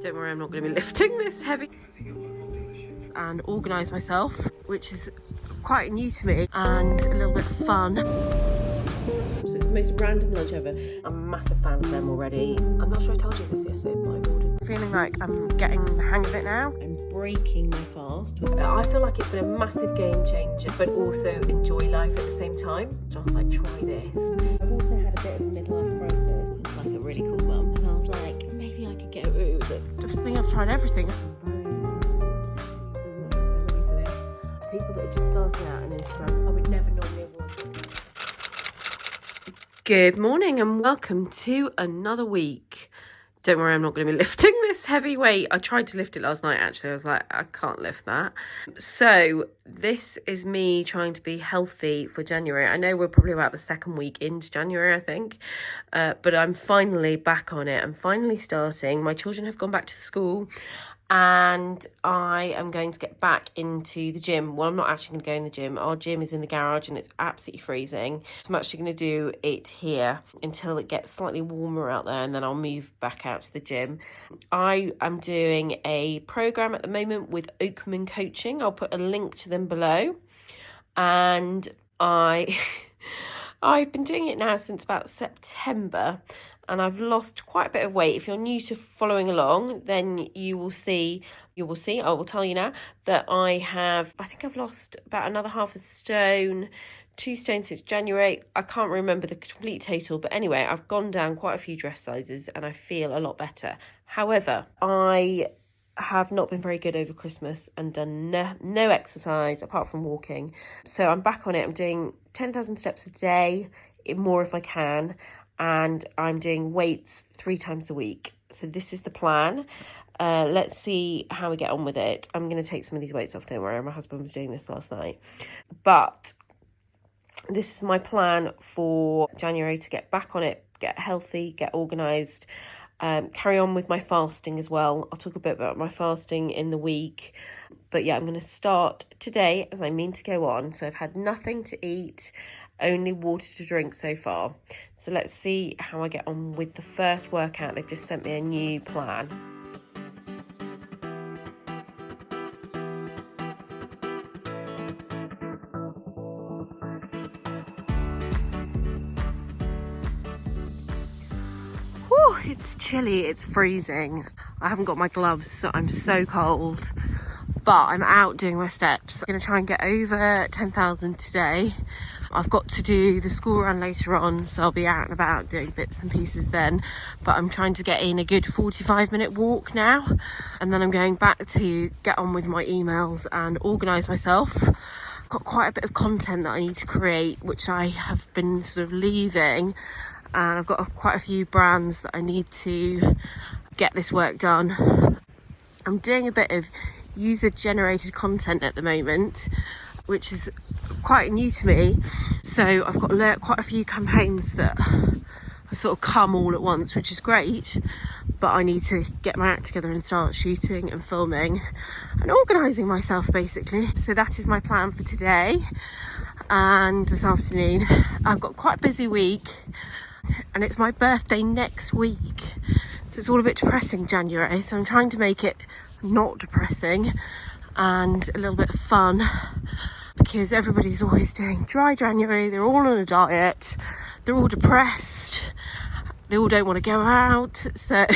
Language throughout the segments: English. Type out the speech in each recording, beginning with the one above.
Don't worry, I'm not going to be lifting this heavy. And organise myself, which is quite new to me and a little bit fun. So it's the most random lunch ever. I'm a massive fan of them already. I'm not sure I told you this yesterday, but I've ordered. Feeling like I'm getting the hang of it now. I'm breaking my fast. I feel like it's been a massive game changer, but also enjoy life at the same time. So I was like, try this. I've also had a bit of a midlife crisis, like a really cool mum. And I was like, maybe I could get away with it. I think I've tried everything. People that are just starting out on Instagram, I would never normally avoid. Good morning and welcome to another week. Don't worry, I'm not going to be lifting this heavy weight. I tried to lift it last night, actually. I was like, I can't lift that. So this is me trying to be healthy for January. I know we're probably about the second week into January, I think. But I'm finally back on it. I'm finally starting. My children have gone back to school. And I am going to get back into the gym. Well, I'm not actually going to go in the gym. Our gym is in the garage and it's absolutely freezing. I'm actually going to do it here until it gets slightly warmer out there, and then I'll move back out to the gym. I am doing a program at the moment with Oakman Coaching. I'll put a link to them below. And I've been doing it now since about September. And I've lost quite a bit of weight. If you're new to following along, then you will see, I will tell you now, that I think I've lost about another half a stone, 2 stones since January. I can't remember the complete total, but anyway, I've gone down quite a few dress sizes and I feel a lot better. However, I have not been very good over Christmas and done no exercise apart from walking. So I'm back on it. I'm doing 10,000 steps a day, more if I can. And I'm doing weights 3 times a week. So this is the plan. Let's see how we get on with it. I'm going to take some of these weights off, don't worry. My husband was doing this last night. But this is my plan for January, to get back on it, get healthy, get organised, carry on with my fasting as well. I'll talk a bit about my fasting in the week. But yeah, I'm going to start today as I mean to go on. So I've had nothing to eat, only water to drink so far. So let's see how I get on with the first workout. They've just sent me a new plan. Whew, it's chilly, it's freezing. I haven't got my gloves, so I'm so cold. But I'm out doing my steps. I'm going to try and get over 10,000 today. I've got to do the school run later on, so I'll be out and about doing bits and pieces then. But I'm trying to get in a good 45-minute walk now. And then I'm going back to get on with my emails and organise myself. I've got quite a bit of content that I need to create, which I have been sort of leaving. And I've got quite a few brands that I need to get this work done. I'm doing a bit of user-generated content at the moment, which is quite new to me. So I've got quite a few campaigns that have sort of come all at once, which is great, but I need to get my act together and start shooting and filming and organising myself, basically. So that is my plan for today and this afternoon. I've got quite a busy week and it's my birthday next week, so it's all a bit depressing, January. So I'm trying to make it not depressing and a little bit of fun, because everybody's always doing dry January. They're all on a diet, they're all depressed, they all don't want to go out, so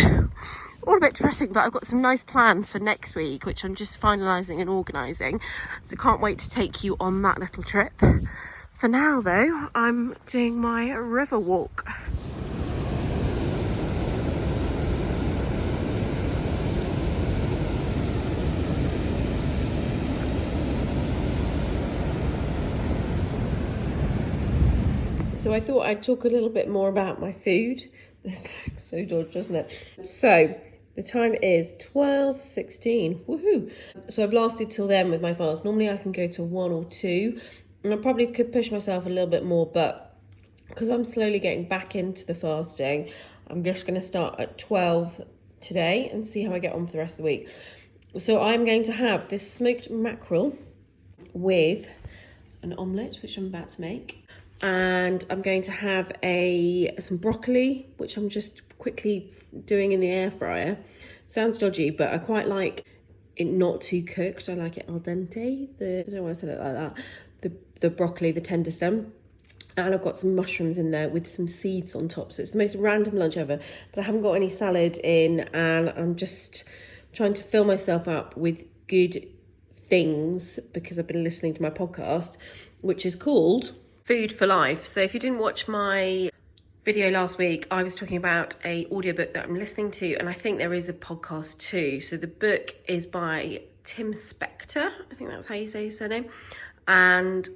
all a bit depressing. But I've got some nice plans for next week, which I'm just finalising and organising, so can't wait to take you on that little trip. For now though, I'm doing my river walk. So I thought I'd talk a little bit more about my food. This looks so dodgy, doesn't it? So the time is 12:16. Woohoo! So I've lasted till then with my fast. Normally I can go to 1 or 2, and I probably could push myself a little bit more, but because I'm slowly getting back into the fasting, I'm just going to start at 12 today and see how I get on for the rest of the week. So I'm going to have this smoked mackerel with an omelette, which I'm about to make. And I'm going to have some broccoli, which I'm just quickly doing in the air fryer. Sounds dodgy, but I quite like it not too cooked. I like it al dente. I don't know why I said it like that. The broccoli, the tender stem. And I've got some mushrooms in there with some seeds on top. So it's the most random lunch ever. But I haven't got any salad in, and I'm just trying to fill myself up with good things because I've been listening to my podcast, which is called Food for Life. So if you didn't watch my video last week, I was talking about a audiobook that I'm listening to, and I think there is a podcast too. So the book is by Tim Spector, I think that's how you say his surname, and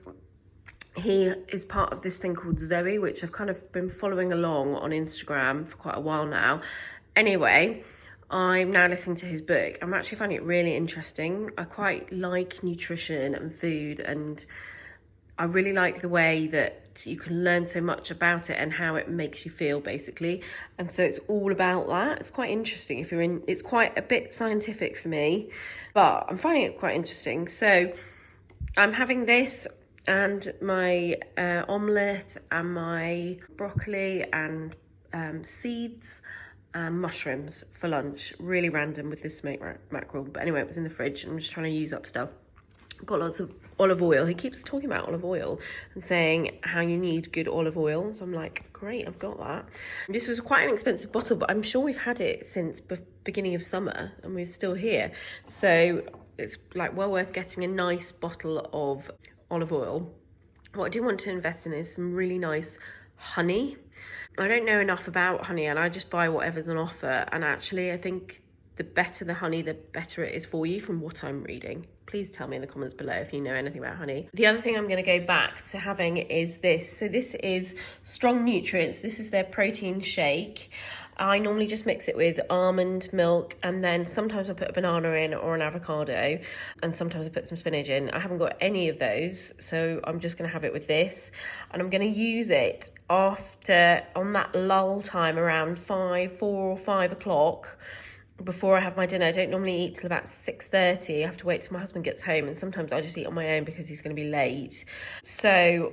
he is part of this thing called Zoe, which I've kind of been following along on Instagram for quite a while now. Anyway, I'm now listening to his book. I'm actually finding it really interesting. I quite like nutrition and food, and I really like the way that you can learn so much about it and how it makes you feel, basically. And so it's all about that. It's quite interesting if you're in, it's quite a bit scientific for me, but I'm finding it quite interesting. So I'm having this and my omelette and my broccoli and seeds and mushrooms for lunch. Really random with this smoked mackerel. But anyway, it was in the fridge. I'm just trying to use up stuff. Got lots of olive oil. He keeps talking about olive oil and saying how you need good olive oil. So I'm like, great, I've got that. This was quite an expensive bottle, but I'm sure we've had it since beginning of summer and we're still here. So it's like well worth getting a nice bottle of olive oil. What I do want to invest in is some really nice honey. I don't know enough about honey, and I just buy whatever's on offer. And actually, I think the better the honey, the better it is for you from what I'm reading. Please tell me in the comments below if you know anything about honey. The other thing I'm going to go back to having is this. So this is Strong Nutrients. This is their protein shake. I normally just mix it with almond milk, and then sometimes I put a banana in or an avocado, and sometimes I put some spinach in. I haven't got any of those, so I'm just going to have it with this, and I'm going to use it after, on that lull time around 4 or 5 o'clock, before I have my dinner. I don't normally eat till about 6:30. I have to wait till my husband gets home, and sometimes I just eat on my own because he's going to be late. So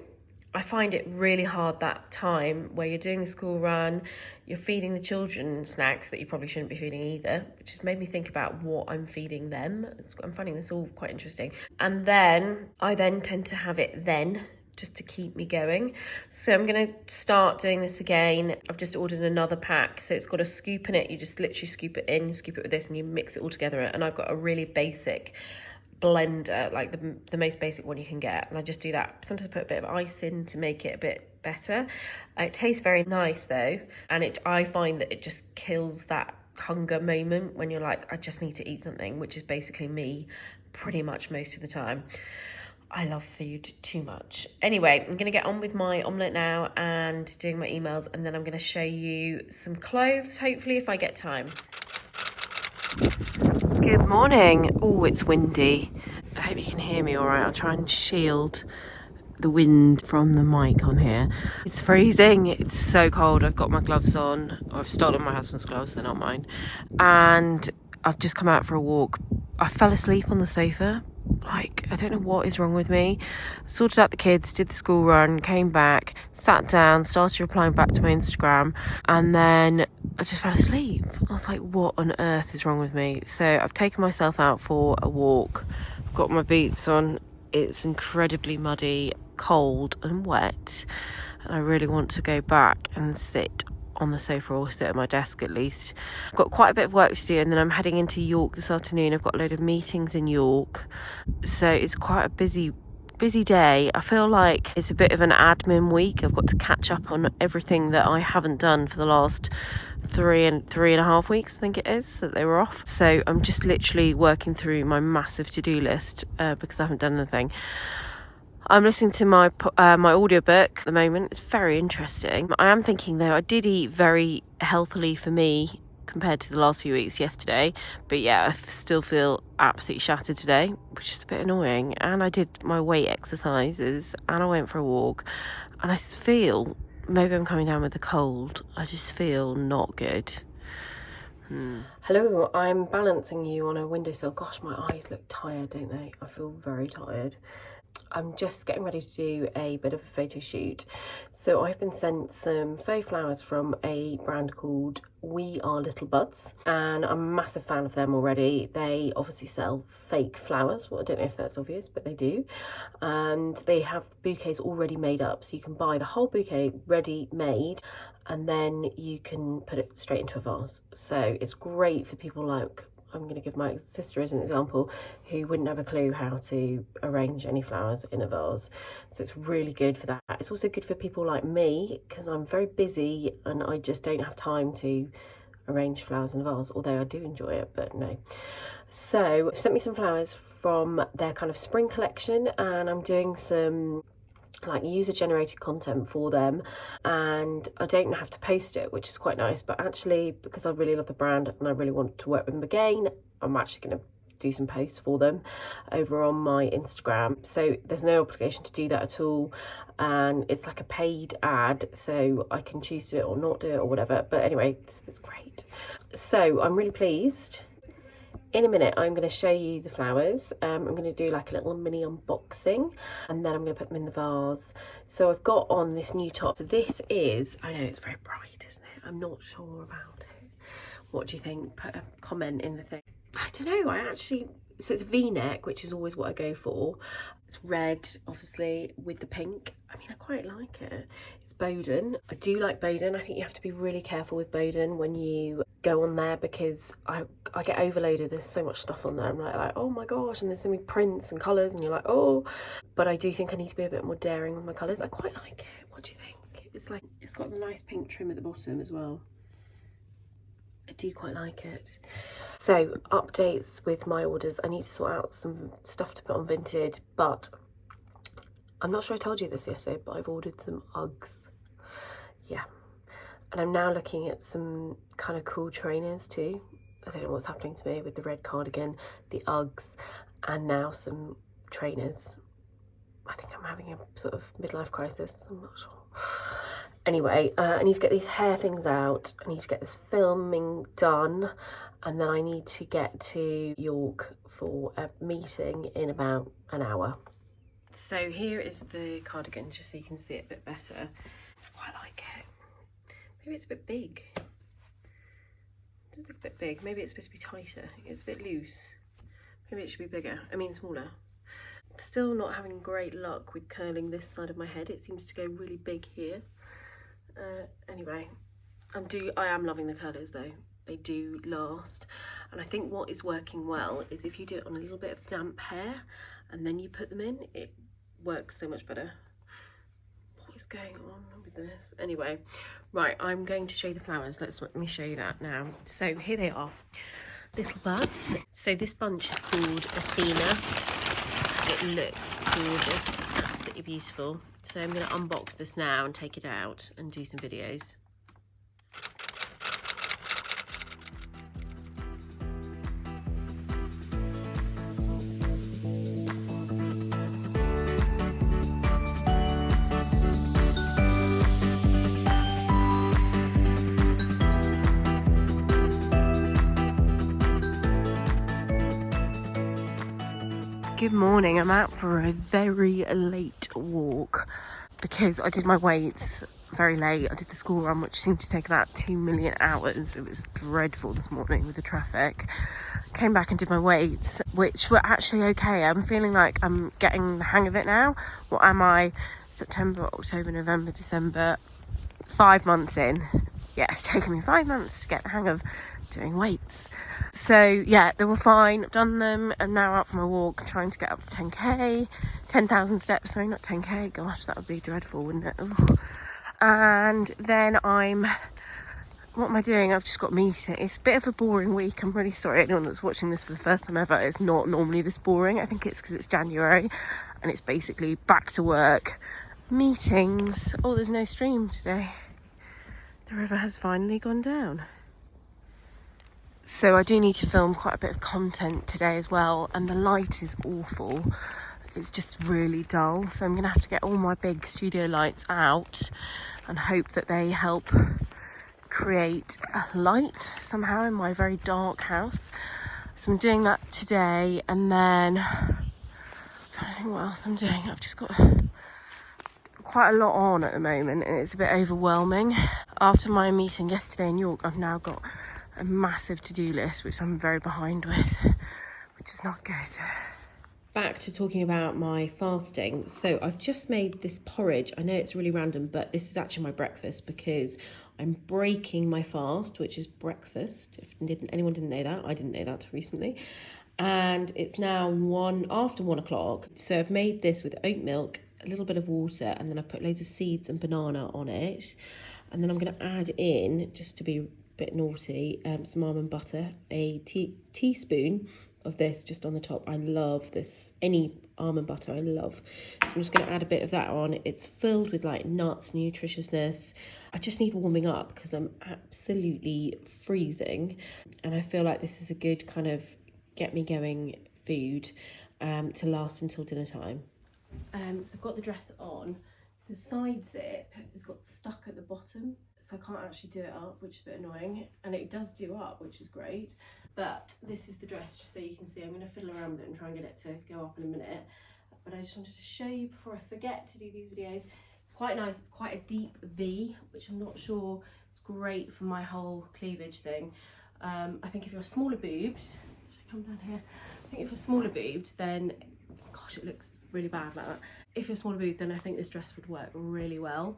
I find it really hard that time where you're doing the school run, you're feeding the children snacks that you probably shouldn't be feeding either, which has made me think about what I'm feeding them. I'm finding this all quite interesting. And then I tend to have it just to keep me going. So I'm going to start doing this again. I've just ordered another pack. So it's got a scoop in it. You just literally scoop it in, scoop it with this, and you mix it all together. And I've got a really basic blender, like the most basic one you can get, and I just do that. Sometimes I put a bit of ice in to make it a bit better. It tastes very nice though, and I find that it just kills that hunger moment when you're like, I just need to eat something, which is basically me pretty much most of the time. I love food too much. Anyway, I'm going to get on with my omelette now and doing my emails, and then I'm going to show you some clothes, hopefully, if I get time. Good morning. Oh, it's windy. I hope you can hear me all right. I'll try and shield the wind from the mic on here. It's freezing. It's so cold. I've got my gloves on. I've stolen my husband's gloves. They're not mine. And I've just come out for a walk. I fell asleep on the sofa. Like, I don't know what is wrong with me. Sorted out the kids, did the school run, came back, sat down, started replying back to my Instagram, and then I just fell asleep. I was like, what on earth is wrong with me? So I've taken myself out for a walk. I've got my boots on. It's incredibly muddy, cold and wet, and I really want to go back and sit on the sofa or sit at my desk at least. I've got quite a bit of work to do, and then I'm heading into York this afternoon. I've got a load of meetings in York, so it's quite a busy day. I feel like it's a bit of an admin week. I've got to catch up on everything that I haven't done for the last three and a half weeks, I think it is, that they were off. So I'm just literally working through my massive to-do list because I haven't done anything. I'm listening to my audiobook at the moment. It's very interesting. I am thinking though, I did eat very healthily for me compared to the last few weeks yesterday, but yeah, I still feel absolutely shattered today, which is a bit annoying. And I did my weight exercises and I went for a walk, and I feel, maybe I'm coming down with a cold, I just feel not good. Hello, I'm balancing you on a windowsill. Gosh, my eyes look tired, don't they? I feel very tired. I'm just getting ready to do a bit of a photo shoot. So I've been sent some faux flowers from a brand called We Are Little Buds, and I'm a massive fan of them already. They obviously sell fake flowers. Well, I don't know if that's obvious, but they do. And they have bouquets already made up, so you can buy the whole bouquet ready made, and then you can put it straight into a vase. So it's great for people like, I'm going to give my sister as an example, who wouldn't have a clue how to arrange any flowers in a vase. So it's really good for that. It's also good for people like me, because I'm very busy and I just don't have time to arrange flowers in a vase, although I do enjoy it, but no. So they've sent me some flowers from their kind of spring collection, and I'm doing some like user generated content for them, and I don't have to post it, which is quite nice. But actually, because I really love the brand and I really want to work with them again, I'm actually going to do some posts for them over on my Instagram. So there's no obligation to do that at all, and it's like a paid ad, so I can choose to do it or not do it or whatever. But anyway, it's great. So I'm really pleased. In a minute, I'm going to show you the flowers. I'm going to do like a little mini unboxing, and then I'm going to put them in the vase. So I've got on this new top. So this is, I know it's very bright, isn't it? I'm not sure about it. What do you think? Put a comment in the thing. I don't know, so it's a V-neck, which is always what I go for. It's red, obviously, with the pink. I mean, I quite like it. It's Boden. I do like Boden. I think you have to be really careful with Boden when you go on there, because I get overloaded. There's so much stuff on there. I'm like, oh my gosh, and there's so many prints and colours, and you're like, oh. But I do think I need to be a bit more daring with my colours. I quite like it. What do you think? It's got the nice pink trim at the bottom as well. I do quite like it. So, updates with my orders. I need to sort out some stuff to put on Vinted, but I'm not sure I told you this yesterday, but I've ordered some Uggs. Yeah. And I'm now looking at some kind of cool trainers too. I don't know what's happening to me with the red cardigan, the Uggs, and now some trainers. I think I'm having a sort of midlife crisis. I'm not sure. Anyway, I need to get these hair things out. I need to get this filming done, and then I need to get to York for a meeting in about an hour. So here is the cardigan, just so you can see it a bit better. I quite like it. Maybe it's a bit big. It does look a bit big. Maybe it's supposed to be tighter. It's a bit loose. Maybe it should be bigger. I mean, smaller. Still not having great luck with curling this side of my head. It seems to go really big here. Anyway, I am loving the colours though. They do last, and I think what is working well is if you do it on a little bit of damp hair and then you put them in, it works so much better. What is going on with this? Anyway, right, I'm going to show you the flowers. Let me show you that now. So here they are, little buds. So this bunch is called Athena. It looks gorgeous, absolutely beautiful. So I'm going to unbox this now and take it out and do some videos. Good morning. I'm out for a very late walk because I did my weights very late. I did the school run, which seemed to take about 2 million hours. It was dreadful this morning with the traffic. Came back and did my weights, which were actually okay. I'm feeling like I'm getting the hang of it now. What am I? September, October, November, December, 5 months in. Yeah, it's taken me 5 months to get the hang of doing weights. So yeah, they were fine. I've done them. I'm now out for my walk, trying to get up to 10k, 10,000 steps. Sorry, not 10k. Gosh, that would be dreadful, wouldn't it? Ooh. And then what am I doing? I've just got meeting. It's a bit of a boring week. I'm really sorry anyone that's watching this for the first time ever. It's not normally this boring. I think it's because it's January and it's basically back to work, meetings. Oh, there's no stream today. The river has finally gone down. So I do need to film quite a bit of content today as well, and the light is awful. It's just really dull, so I'm going to have to get all my big studio lights out and hope that they help create a light somehow in my very dark house. So I'm doing that today, and then I I don't think what else I'm doing. I've just got quite a lot on at the moment and it's a bit overwhelming. After my meeting yesterday in York, I've now got a massive to-do list, which I'm very behind with, which is not good. Back to talking about my fasting. So I've just made this porridge. I know it's really random, but this is actually my breakfast because I'm breaking my fast, which is breakfast. If anyone didn't know that, I didn't know that recently. And it's now after 1 o'clock. So I've made this with oat milk, a little bit of water, and then I've put loads of seeds and banana on it. And then I'm going to add in, just to be a bit naughty, some almond butter, a teaspoon of this just on the top. I love this, any almond butter I love. So I'm just going to add a bit of that on. It's filled with like nuts, nutritiousness. I just need warming up because I'm absolutely freezing. And I feel like this is a good kind of get me going food to last until dinner time. So I've got the dress on. The side zip has got stuck at the bottom, so I can't actually do it up, which is a bit annoying. And it does do up, which is great. But this is the dress, just so you can see. I'm going to fiddle around with it and try and get it to go up in a minute. But I just wanted to show you before I forget to do these videos. It's quite nice. It's quite a deep V, which I'm not sure it's great for my whole cleavage thing. I think if you're smaller boobed, should I come down here? I think if you're smaller boobed, then, gosh, it looks really bad like that. If you're smaller boobed, then I think this dress would work really well.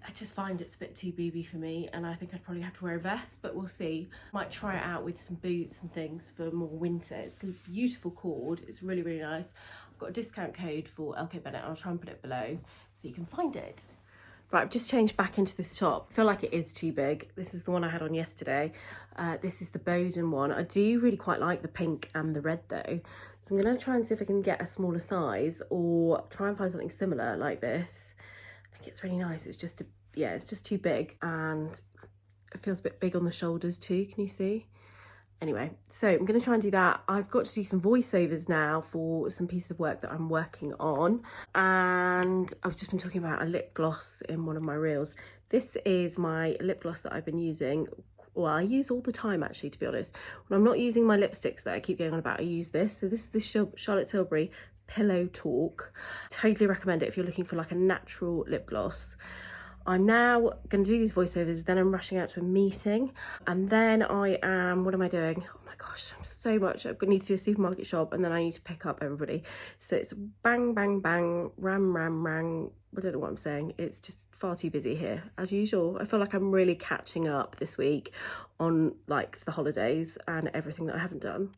I just find it's a bit too booby for me, and I think I'd probably have to wear a vest, but we'll see. Might try it out with some boots and things for more winter. It's a beautiful cord. It's really, really nice. I've got a discount code for LK Bennett. I'll try and put it below so you can find it. Right, I've just changed back into this top. I feel like it is too big. This is the one I had on yesterday. This is the Boden one. I do really quite like the pink and the red though. So I'm gonna try and see if I can get a smaller size or try and find something similar like this. I think it's really nice. It's just, it's just too big and it feels a bit big on the shoulders too. Can you see? Anyway, so I'm going to try and do that. I've got to do some voiceovers now for some pieces of work that I'm working on. And I've just been talking about a lip gloss in one of my reels. This is my lip gloss that I've been using. Well, I use all the time, actually, to be honest. When I'm not using my lipsticks that I keep going on about, I use this. So this is the Charlotte Tilbury Pillow Talk. Totally recommend it if you're looking for like a natural lip gloss. I'm now going to do these voiceovers, then I'm rushing out to a meeting, and then what am I doing? Oh my gosh, so much. I need to do a supermarket shop, and then I need to pick up everybody. So it's bang, bang, bang, ram, ram, rang. I don't know what I'm saying. It's just far too busy here, as usual. I feel like I'm really catching up this week on like the holidays and everything that I haven't done.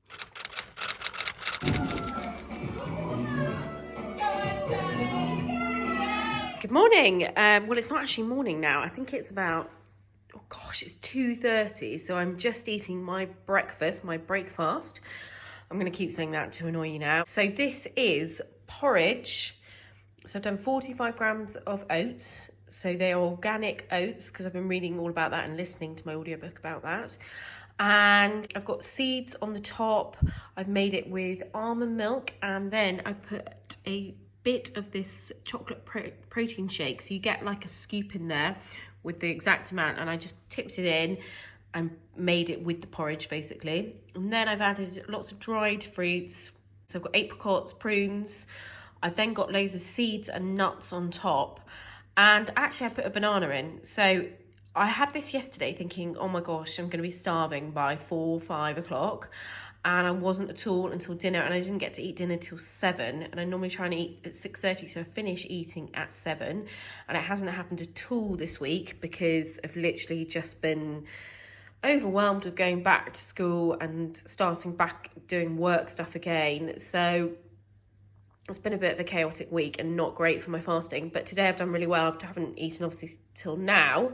Good morning. Well, it's not actually morning now. I think it's about, oh gosh, it's 2:30. So I'm just eating my breakfast, my breakfast. I'm going to keep saying that to annoy you now. So this is porridge. So I've done 45 grams of oats. So they are organic oats because I've been reading all about that and listening to my audiobook about that. And I've got seeds on the top. I've made it with almond milk, and then I've put a bit of this chocolate protein shake, so you get like a scoop in there with the exact amount, and I just tipped it in and made it with the porridge basically. And then I've added lots of dried fruits, so I've got apricots, prunes. I've then got loads of seeds and nuts on top, and actually I put a banana in. So I had this yesterday thinking, oh my gosh, I'm going to be starving by 4-5 o'clock. And I wasn't at all until dinner, and I didn't get to eat dinner till 7, and I normally try and eat at 6:30, so I finish eating at 7, and it hasn't happened at all this week because I've literally just been overwhelmed with going back to school and starting back doing work stuff again. So it's been a bit of a chaotic week and not great for my fasting, but today I've done really well. I haven't eaten obviously till now.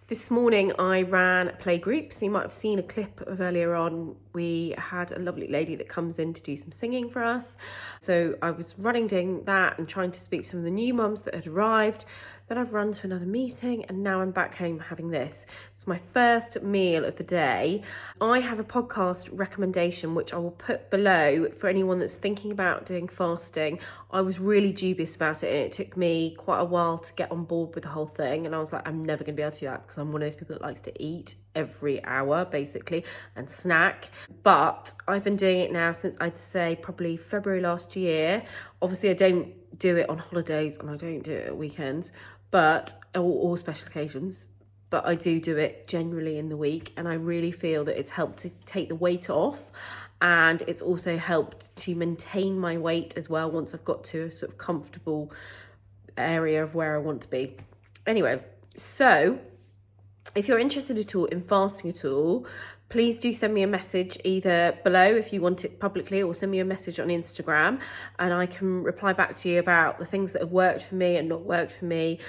This morning I ran a play group, so you might have seen a clip of earlier on. We had a lovely lady that comes in to do some singing for us. So I was doing that and trying to speak to some of the new mums that had arrived. then I've run to another meeting, and now I'm back home having this. It's my first meal of the day. I have a podcast recommendation which I will put below for anyone that's thinking about doing fasting. I was really dubious about it, and it took me quite a while to get on board with the whole thing, and I was like, I'm never going to be able to do that because I'm one of those people that likes to eat every hour basically and snack. But I've been doing it now since, I'd say, probably February last year. Obviously I don't do it on holidays and I don't do it at weekends, but or special occasions, but I do it generally in the week, and I really feel that it's helped to take the weight off, and it's also helped to maintain my weight as well once I've got to a sort of comfortable area of where I want to be. Anyway, so if you're interested at all in fasting at all, please do send me a message either below if you want it publicly, or send me a message on Instagram, and I can reply back to you about the things that have worked for me and not worked for me,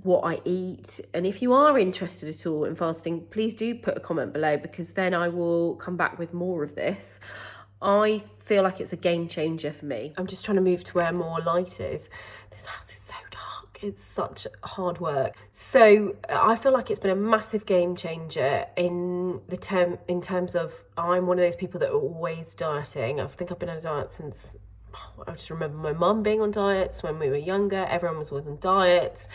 what I eat. And if you are interested at all in fasting, please do put a comment below, because then I will come back with more of this. I feel like it's a game changer for me. I'm just trying to move to where more light is. This house is so dark. It's such hard work. So I feel like it's been a massive game changer in terms of, I'm one of those people that are always dieting. I think I've been on a diet since, I just remember my mum being on diets when we were younger. Everyone was always on diets.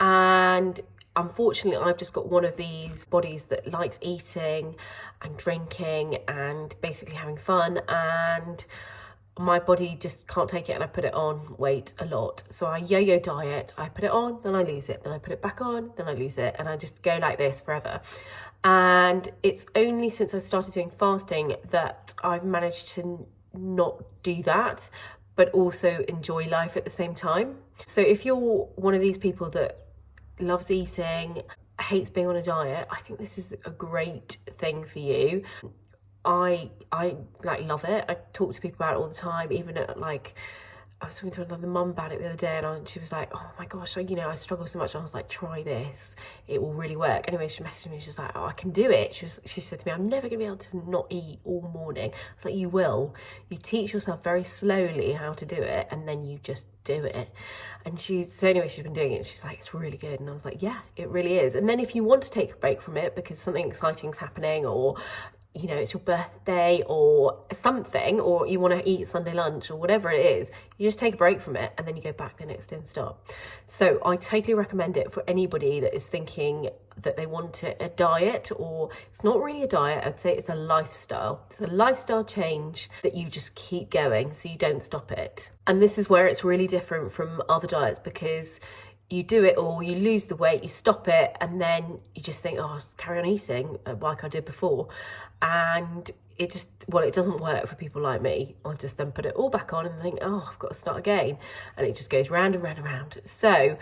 And unfortunately, I've just got one of these bodies that likes eating and drinking and basically having fun, and my body just can't take it, and I put it on weight a lot. So I yo-yo diet. I put it on, then I lose it, then I put it back on, then I lose it, and I just go like this forever. And it's only since I started doing fasting that I've managed to not do that, but also enjoy life at the same time. So if you're one of these people that loves eating, hates being on a diet, I think this is a great thing for you. I like love it. I talk to people about it all the time, even at like, I was talking to another mum about it the other day, and she was like, oh my gosh, I struggle so much. And I was like, try this, it will really work. Anyway, she messaged me, she was like, oh, I can do it. She said to me, I'm never gonna be able to not eat all morning. I was like, you will. You teach yourself very slowly how to do it, and then you just do it. And she's been doing it, and she's like, it's really good. And I was like, yeah, it really is. And then if you want to take a break from it because something exciting is happening, or it's your birthday or something, or you want to eat Sunday lunch or whatever it is, you just take a break from it and then you go back the next day and start. So I totally recommend it for anybody that is thinking that they want a diet, or it's not really a diet, I'd say it's a lifestyle. It's a lifestyle change that you just keep going so you don't stop it. And this is where it's really different from other diets, because you do it all, you lose the weight, you stop it, and then you just think, oh, I'll just carry on eating like I did before. And it doesn't work for people like me. I'll just then put it all back on and think, oh, I've got to start again. And it just goes round and round and round. So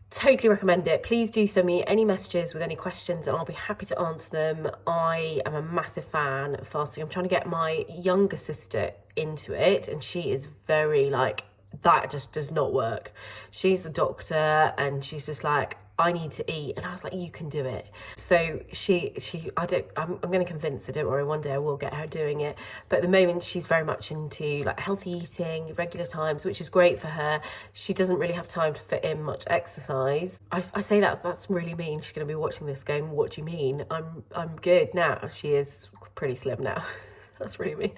totally recommend it. Please do send me any messages with any questions and I'll be happy to answer them. I am a massive fan of fasting. I'm trying to get my younger sister into it, and she is very like, that just does not work. She's a doctor and she's just like, I need to eat. And I was like, you can do it. So I'm going to convince her, don't worry, one day I will get her doing it. But at the moment she's very much into like healthy eating, regular times, which is great for her. She doesn't really have time to fit in much exercise. I say that's really mean. She's going to be watching this going, what do you mean? I'm good now. She is pretty slim now. That's really mean.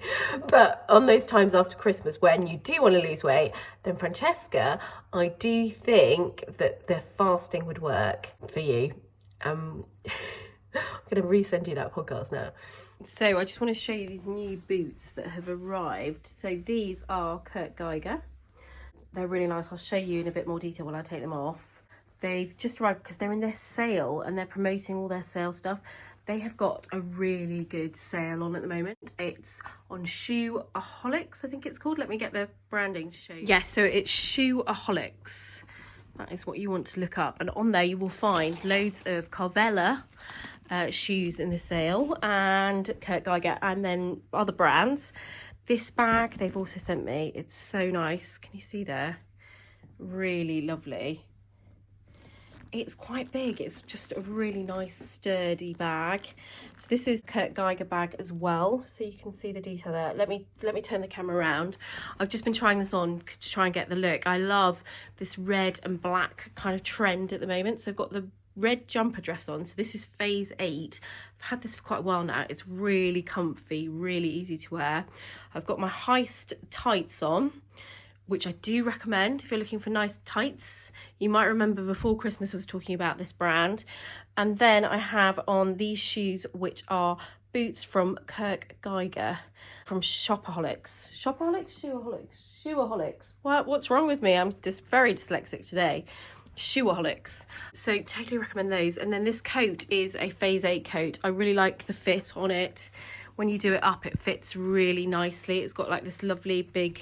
But on those times after Christmas when you do want to lose weight, then Francesca, I do think that the fasting would work for you. I'm going to resend you that podcast now. So I just want to show you these new boots that have arrived. So these are Geiger. They're really nice. I'll show you in a bit more detail when I take them off. They've just arrived because they're in their sale and they're promoting all their sale stuff. They have got a really good sale on at the moment. It's on Shoeaholics, I think it's called. Let me get the branding to show you. Yes, so it's Shoeaholics. That is what you want to look up. And on there you will find loads of Carvela shoes in the sale, and Geiger, and then other brands. This bag they've also sent me. It's so nice. Can you see there? Really lovely. it's quite big. It's just a really nice sturdy bag. So this is Geiger bag as well, so you can see the detail there. Let me turn the camera around. I've just been trying this on to try and get the look. I love this red and black kind of trend at the moment. So I've got the red jumper dress on, so this is phase 8. I've had this for quite a while now. It's really comfy, really easy to wear. I've got my Heist tights on, which I do recommend if you're looking for nice tights. You might remember before Christmas I was talking about this brand. And then I have on these shoes, which are boots from Geiger, from Shoeaholics. Shoeaholics. What's wrong with me? I'm just very dyslexic today. Shoeaholics. So totally recommend those. And then this coat is a phase 8 coat. I really like the fit on it. When you do it up, it fits really nicely. It's got like this lovely big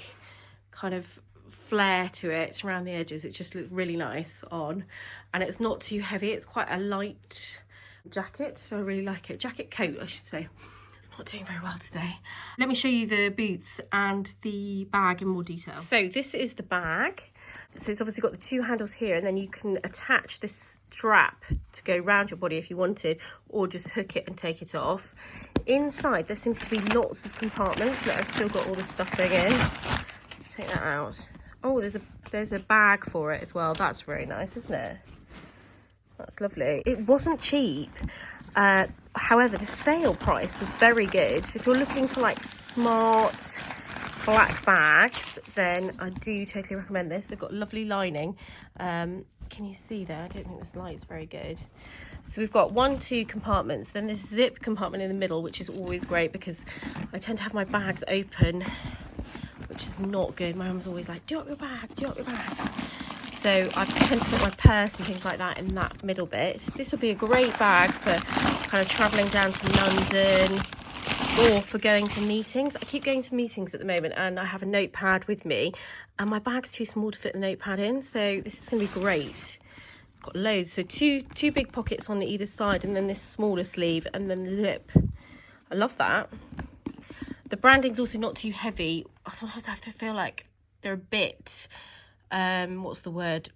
kind of flare to it around the edges. It just looks really nice on, and it's not too heavy. It's quite a light jacket, so I really like it. Jacket coat, I should say. I'm not doing very well today. Let me show you the boots and the bag in more detail. So this is the bag. So it's obviously got the 2 handles here, and then you can attach this strap to go around your body if you wanted, or just hook it and take it off. Inside there seems to be lots of compartments. Look, I've still got all the stuff going in. Let's take that out. Oh, there's a bag for it as well. That's very nice, isn't it? That's lovely. It wasn't cheap. However, the sale price was very good. So if you're looking for like smart black bags, then I do totally recommend this. They've got lovely lining. Can you see there? I don't think this light's very good. So we've got 2 compartments, then this zip compartment in the middle, which is always great because I tend to have my bags open, which is not good. My mum's always like, do up your bag. So I tend to put my purse and things like that in that middle bit. This will be a great bag for kind of travelling down to London or for going to meetings. I keep going to meetings at the moment, and I have a notepad with me, and my bag's too small to fit the notepad in, so this is going to be great. It's got loads, so two big pockets on either side, and then this smaller sleeve, and then the zip. I love that. The branding's also not too heavy. Sometimes I feel like they're a bit, what's the word?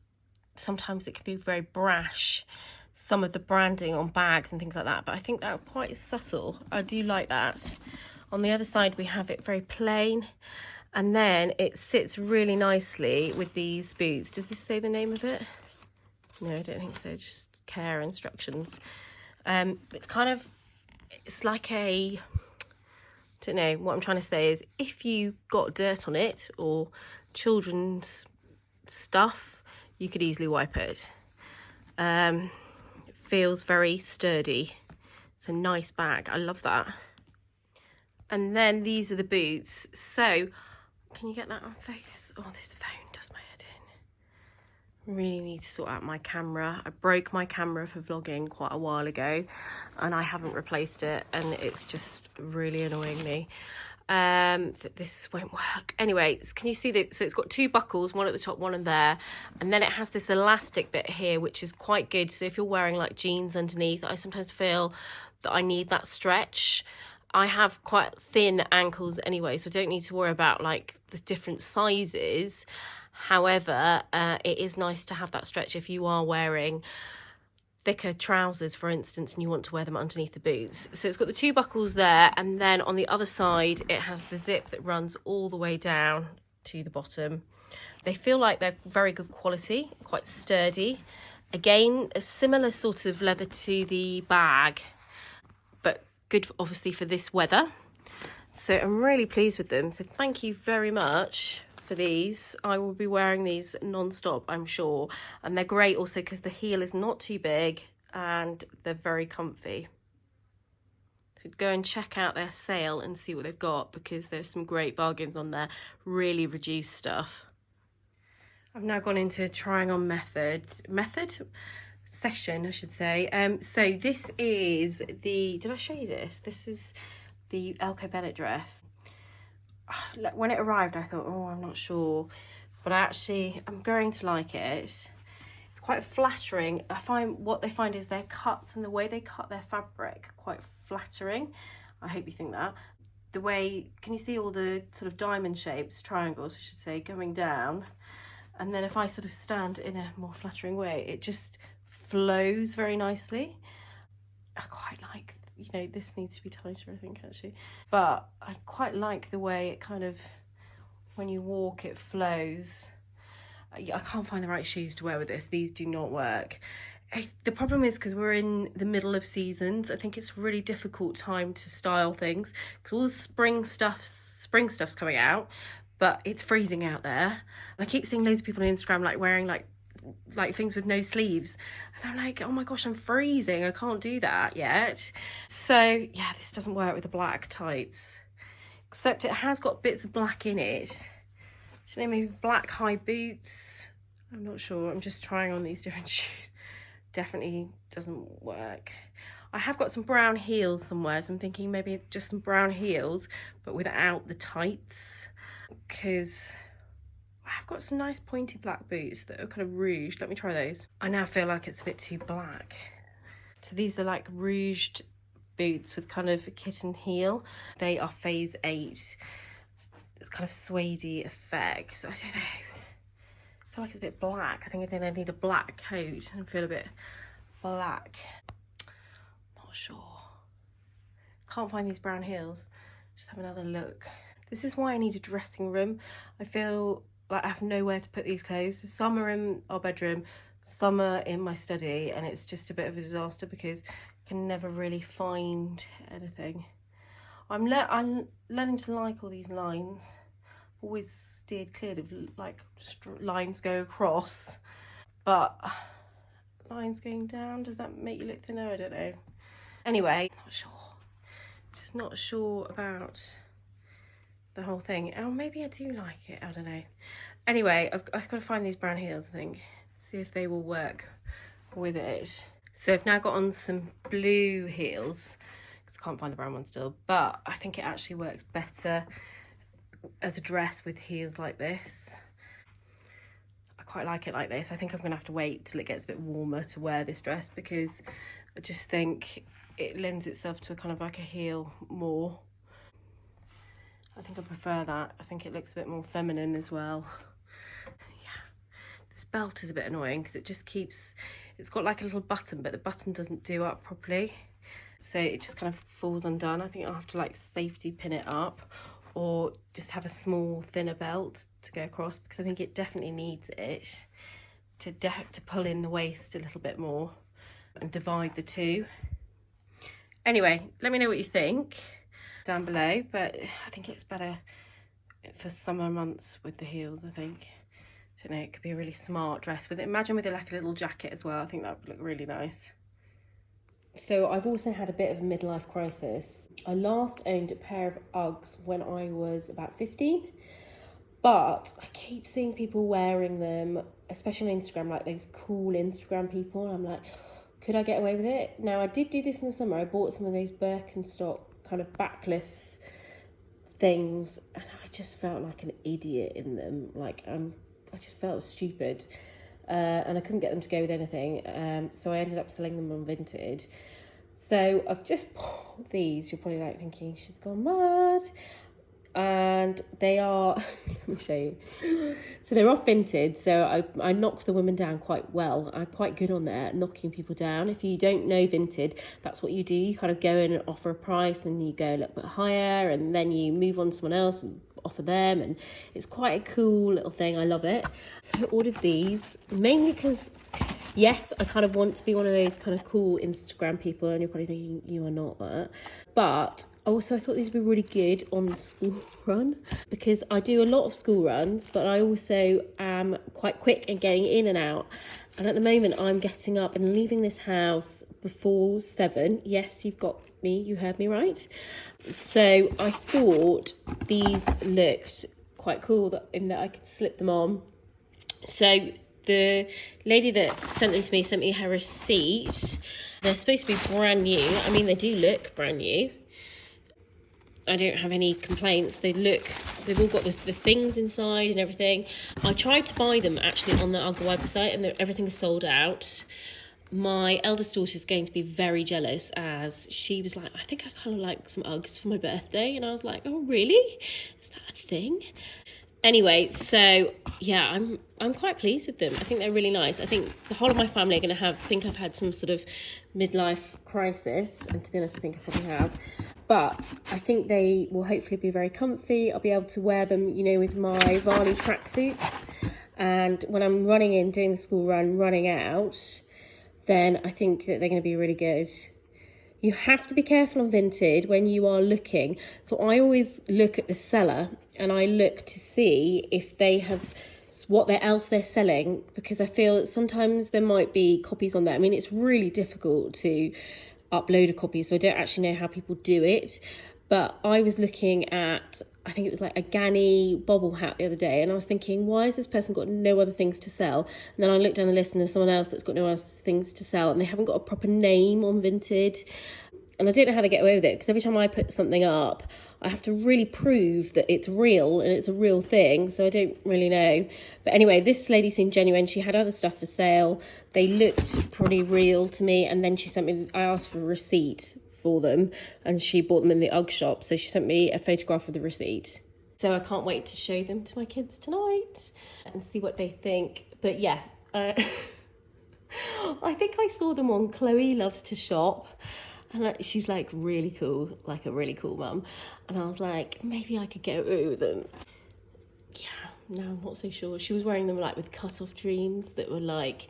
Sometimes it can be very brash, some of the branding on bags and things like that. But I think that's quite subtle. I do like that. On the other side, we have it very plain. And then it sits really nicely with these boots. Does this say the name of it? No, I don't think so. Just care instructions. It's like a... don't know, what I'm trying to say is if you got dirt on it or children's stuff, you could easily wipe it. It feels very sturdy. It's a nice bag. I love that. And then these are the boots. So can you get that on focus? Oh, this phone does my head in. Really need to sort out my camera. I broke my camera for vlogging quite a while ago, and I haven't replaced it, and it's just really annoying me. This won't work. Anyway, can you see that? So it's got 2 buckles, one at the top, one in there, and then it has this elastic bit here, which is quite good. So if you're wearing like jeans underneath, I sometimes feel that I need that stretch. I have quite thin ankles anyway, so I don't need to worry about like the different sizes. However, it is nice to have that stretch if you are wearing thicker trousers, for instance, and you want to wear them underneath the boots. So it's got the 2 buckles there, and then on the other side it has the zip that runs all the way down to the bottom. They feel like they're very good quality, quite sturdy. Again, a similar sort of leather to the bag, but good obviously for this weather. So I'm really pleased with them. So thank you very much for these. I will be wearing these non-stop, I'm sure, and they're great also because the heel is not too big and they're very comfy. So go and check out their sale and see what they've got, because there's some great bargains on there, really reduced stuff. I've now gone into trying on session, I should say. So this is the, did I show you this? This is the Elko Bennett dress. When it arrived, I thought, oh, I'm not sure, but I'm going to like it. It's quite flattering. I find what they find is their cuts and the way they cut their fabric quite flattering. I hope you think that. The way, can you see all the sort of diamond shapes, triangles, I should say, going down? And then if I sort of stand in a more flattering way, it just flows very nicely. I quite like, you know, this needs to be tighter, I think, actually. But I quite like the way it kind of, when you walk, it flows. I can't find the right shoes to wear with this. These do not work. The problem is because we're in the middle of seasons, I think it's a really difficult time to style things because all the spring stuff's coming out, but it's freezing out there. And I keep seeing loads of people on Instagram like wearing like things with no sleeves, and I'm like, oh my gosh, I'm freezing, I can't do that yet. So yeah, this doesn't work with the black tights, except it has got bits of black in it. So maybe black high boots, I'm not sure. I'm just trying on these different shoes. Definitely doesn't work. I have got some brown heels somewhere, so I'm thinking maybe just some brown heels but without the tights, because I've got some nice pointy black boots that are kind of rouged. Let me try those. I now feel like it's a bit too black. So these are like rouged boots with kind of a kitten heel. They are phase 8. It's kind of suede-y effect. So I don't know. I feel like it's a bit black. I think I need a black coat and feel a bit black. Not sure. Can't find these brown heels. Just have another look. This is why I need a dressing room. I feel like I have nowhere to put these clothes. Some are in our bedroom, some are in my study, and it's just a bit of a disaster because I can never really find anything. I'm learning to like all these lines. Always steered clear of like lines go across, but lines going down, does that make you look thinner? I don't know. Anyway, not sure. Just not sure about the whole thing. Oh, maybe I do like it, I don't know. Anyway, I've got to find these brown heels, I think, see if they will work with it. So I've now got on some blue heels because I can't find the brown one still, but I think it actually works better as a dress with heels like this. I quite like it like this. I think I'm gonna have to wait till it gets a bit warmer to wear this dress because I just think it lends itself to a kind of like a heel more. I think I prefer that. I think it looks a bit more feminine as well. Yeah, this belt is a bit annoying because it just keeps, it's got like a little button, but the button doesn't do up properly, so it just kind of falls undone. I think I'll have to like safety pin it up or just have a small thinner belt to go across, because I think it definitely needs it to pull in the waist a little bit more and divide the two. Anyway, let me know what you think down below, but I think it's better for summer months with the heels, I think. I don't know, it could be a really smart dress with it. Imagine with it like a little jacket as well. I think that would look really nice. So I've also had a bit of a midlife crisis. I last owned a pair of Uggs when I was about 15, but I keep seeing people wearing them, especially on Instagram, like those cool Instagram people, and I'm like, could I get away with it? Now, I did do this in the summer. I bought some of those Birkenstock kind of backless things, and I just felt like an idiot in them. Like, I just felt stupid. And I couldn't get them to go with anything, so I ended up selling them on Vinted. So I've just bought these. You're probably like thinking she's gone mad, and they are let me show you. So they're off Vinted, so I knocked the women down quite well. I'm quite good on there, knocking people down. If you don't know Vinted, that's what you do. You kind of go in and offer a price, and you go a little bit higher, and then you move on to someone else and offer them, and it's quite a cool little thing. I love it. So I ordered these mainly because, yes, I kind of want to be one of those kind of cool Instagram people, and you're probably thinking you are not that, but also I thought these would be really good on the school run, because I do a lot of school runs, but I also am quite quick in getting in and out, and at the moment I'm getting up and leaving this house before 7. Yes, you've got me, you heard me right. So I thought these looked quite cool in that I could slip them on. So the lady that sent them to me sent me her receipt. They're supposed to be brand new. I mean, they do look brand new. I don't have any complaints. They've all got the things inside and everything. I tried to buy them actually on the Uggs website, and everything's sold out. My eldest daughter is going to be very jealous, as she was like, I think I kind of like some Uggs for my birthday, and I was like, oh really, is that a thing? Anyway, so yeah, I'm quite pleased with them. I think they're really nice. I think the whole of my family are going to think I've had some sort of midlife crisis, and to be honest, I think I probably have. But I think they will hopefully be very comfy. I'll be able to wear them, you know, with my Varley tracksuits. And when I'm running in, doing the school run, running out, then I think that they're going to be really good. You have to be careful on Vinted when you are looking. So I always look at the seller and I look to see if they have what else they're selling, because I feel that sometimes there might be copies on there. I mean, it's really difficult to upload a copy, so I don't actually know how people do it. But I was looking at, I think it was like a Ganny bobble hat the other day, and I was thinking, why has this person got no other things to sell? And then I looked down the list and there's someone else that's got no other things to sell, and they haven't got a proper name on Vinted. And I don't know how to get away with it, because every time I put something up, I have to really prove that it's real and it's a real thing. So I don't really know. But anyway, this lady seemed genuine. She had other stuff for sale. They looked pretty real to me. And then she sent me, I asked for a receipt for them, and she bought them in the Uggs shop. So she sent me a photograph of the receipt. So I can't wait to show them to my kids tonight and see what they think. But yeah, I think I saw them on Chloe Loves to Shop. And she's like really cool, like a really cool mum. And I was like, maybe I could get away with them. Yeah, no, I'm not so sure. She was wearing them like with cut-off jeans that were like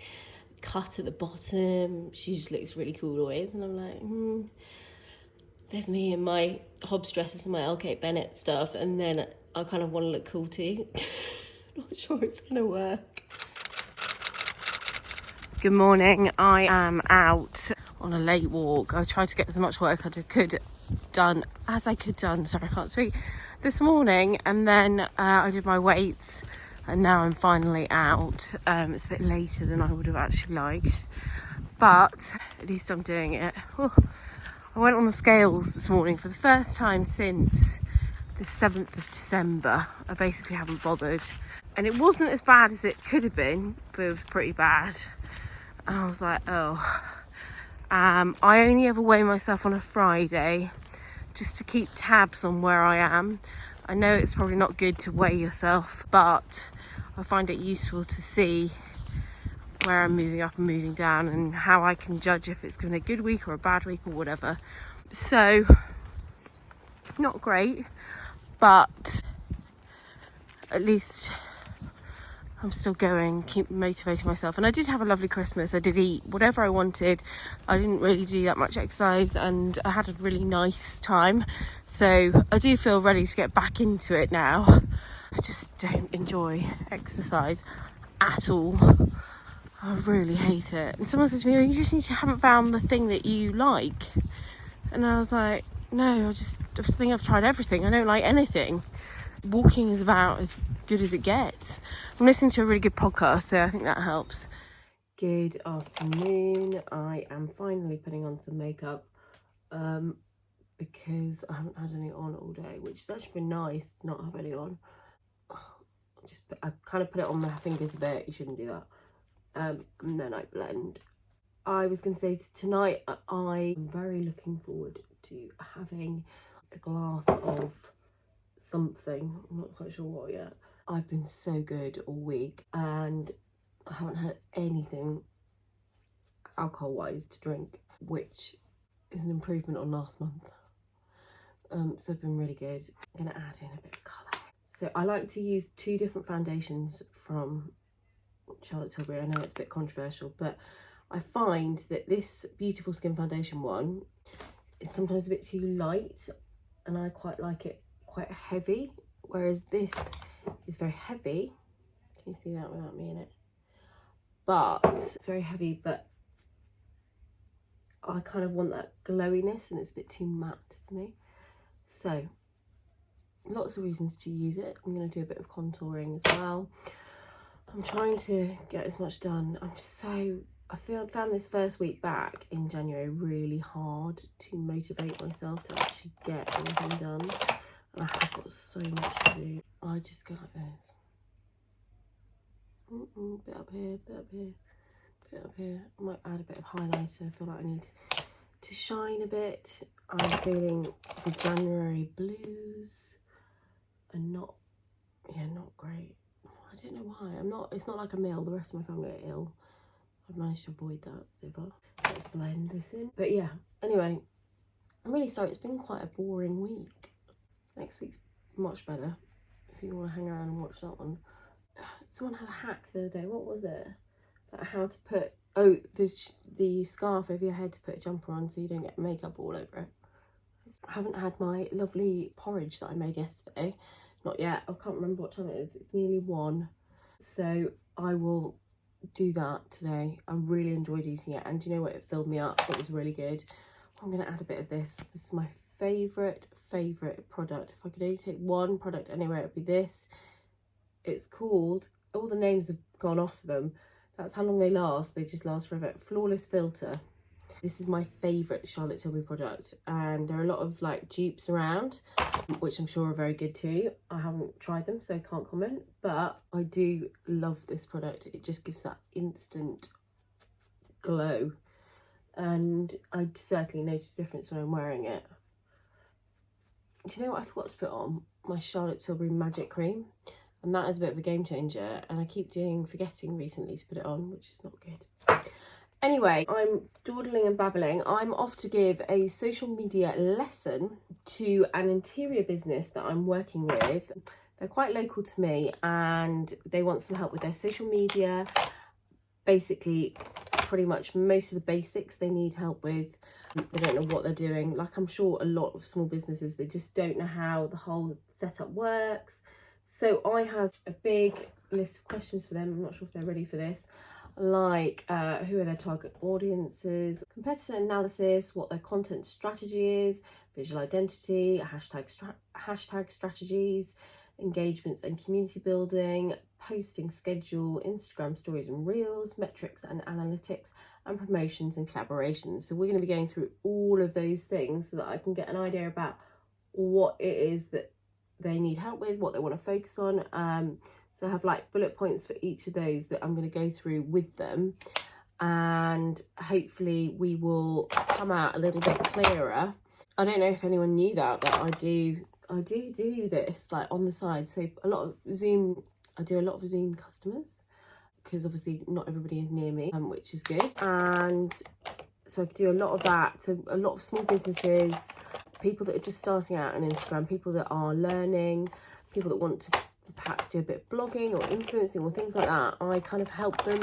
cut at the bottom. She just looks really cool always. And I'm like, there's me in my Hobbs dresses and my L. Kate Bennett stuff. And then I kind of want to look cool too. Not sure it's going to work. Good morning. I am out on a late walk. I tried to get as much work as I could done sorry, I can't speak, this morning, and then I did my weights, and now I'm finally out. It's a bit later than I would have actually liked, but at least I'm doing it. I went on the scales this morning for the first time since the 7th of December. I basically haven't bothered, and it wasn't as bad as it could have been, but it was pretty bad. And I was like, I only ever weigh myself on a Friday just to keep tabs on where I am. I know it's probably not good to weigh yourself, but I find it useful to see where I'm moving up and moving down, and how I can judge if it's going to be a good week or a bad week or whatever. So, not great, but at least I'm still going, keep motivating myself. And I did have a lovely Christmas. I did eat whatever I wanted. I didn't really do that much exercise, and I had a really nice time. So I do feel ready to get back into it now. I just don't enjoy exercise at all. I really hate it. And someone says to me, you just haven't found the thing that you like. And I was like, no, I think I've tried everything. I don't like anything. Walking is about as good as it gets. I'm listening to a really good podcast, so I think that helps. Good afternoon. I am finally putting on some makeup because I haven't had any on all day, which has actually been nice to not have any on. I kind of put it on my fingers a bit. You shouldn't do that. And then I blend. I was going to say tonight, I'm very looking forward to having a glass of something. I'm not quite sure what yet. I've been so good all week, and I haven't had anything alcohol wise to drink, which is an improvement on last month. So it's been really good. I'm gonna add in a bit of colour. So I like to use 2 different foundations from Charlotte Tilbury. I know it's a bit controversial, but I find that this Beautiful Skin Foundation one is sometimes a bit too light, and I quite like it quite heavy, whereas this is very heavy. Can you see that without me in it? But it's very heavy, but I kind of want that glowiness, and it's a bit too matte for me. So lots of reasons to use it. I'm going to do a bit of contouring as well. I'm trying to get as much done. I found this first week back in January really hard to motivate myself to actually get anything done. And I have got so much to do. I just go like this. Bit up here, bit up here, bit up here. I might add a bit of highlighter. I feel like I need to shine a bit. I'm feeling the January blues are not yeah, not great. I don't know why. It's not like I'm ill. The rest of my family are ill. I've managed to avoid that so far. Let's blend this in. But yeah, anyway, I'm really sorry. It's been quite a boring week. Next week's much better. If you want to hang around and watch that one. Someone had a hack the other day. What was it? About how to put, oh, the scarf over your head to put a jumper on so you don't get makeup all over it. I haven't had my lovely porridge that I made yesterday. Not yet. I can't remember what time it is. It's nearly 1. So I will do that today. I really enjoyed eating it, and do you know what? It filled me up. It was really good. I'm going to add a bit of this. This is my favourite product. If I could only take one product anywhere, it would be this. It's called, all the names have gone off them. That's how long they last. They just last forever. Flawless Filter. This is my favourite Charlotte Tilbury product, and there are a lot of like dupes around, which I'm sure are very good too. I haven't tried them, so I can't comment, but I do love this product. It just gives that instant glow, and I certainly notice a difference when I'm wearing it. Do you know what I forgot to put on? My Charlotte Tilbury Magic Cream, and that is a bit of a game changer, and I keep forgetting recently to put it on, which is not good. Anyway, I'm dawdling and babbling. I'm off to give a social media lesson to an interior business that I'm working with. They're quite local to me, and they want some help with their social media. Basically, pretty much most of the basics they need help with. They don't know what they're doing. Like, I'm sure a lot of small businesses, they just don't know how the whole setup works. So I have a big list of questions for them. I'm not sure if they're ready for this. Like who are their target audiences, competitor analysis, what their content strategy is, visual identity, hashtag strategies, engagements and community building, posting schedule, Instagram stories and reels, metrics and analytics, and promotions and collaborations. So we're going to be going through all of those things so that I can get an idea about what it is that they need help with, what they want to focus on. So I have like bullet points for each of those that I'm going to go through with them, and hopefully we will come out a little bit clearer. I don't know if anyone knew that I do this like on the side. So I do a lot of Zoom customers, because obviously not everybody is near me, which is good. And so I do a lot of that. So a lot of small businesses, people that are just starting out on Instagram, people that are learning, people that want to perhaps do a bit of blogging or influencing or things like that. I kind of help them